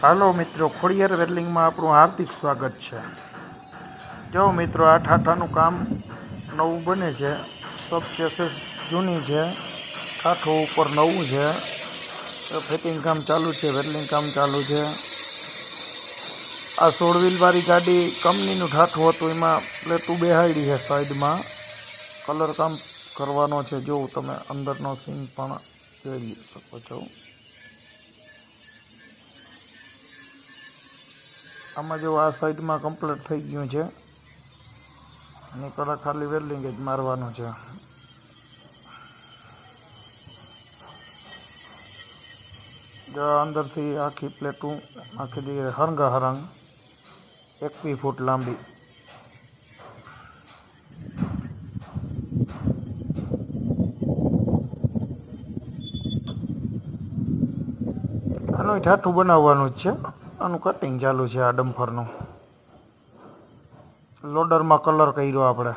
હાલો મિત્રો, ખોડિયાર વેરલિંગમાં આપણું હાર્દિક સ્વાગત છે। જો મિત્રો, આ ઠાઠાનું કામ નવું બને છે। સબ ચેસીસ જૂની છે, ઠાઠું ઉપર નવું છે। ફિટિંગ કામ ચાલુ છે, વેરલિંગ કામ ચાલુ છે। આ 16 વ્હીલવાળી ગાડી કંપનીનું ઠાઠું હતું, એમાં પ્લેટું બેહાડી છે સાઈડમાં। કલર કામ કરવાનો છે। જો તમે અંદરનો સીન પણ જોઈ શકો છો। આમાં જો આ સાઈડમાં કમ્પ્લીટ થઈ ગયું છે અને કલર ખાલી વેલ્ડિંગ જ મારવાનું છે। જો અંદરથી આખી પ્લેટું આખી જગ્યાએ હરંગા હરંગ 21 ફૂટ લાંબી। આનું ઠાઠું બનાવવાનું જ છે। આનું કટિંગ ચાલુ છે। આ ડમ્ફરનું લોડરમાં કલર કર્યો આપણે।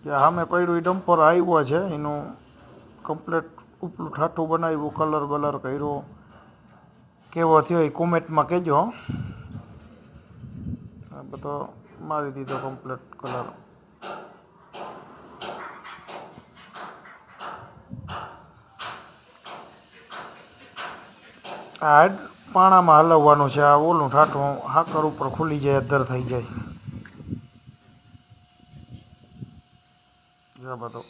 જે સામે પડ્યું એ ડમ્પર આવ્યો છે, એનું કમ્પ્લેટ ઉપલું ઠાઠું બનાવ્યું, કલર બલર કર્યો। કેવો થયો એ કોમેન્ટમાં કહેજો। આ બધો મારી દીધો કમ્પ્લેટ કલર। આ પાણામાં હલાવવાનું છે। આ ઓલું ઠાઠું હાકર ઉપર ખુલી જાય, અધર થઈ જાય। જો બધો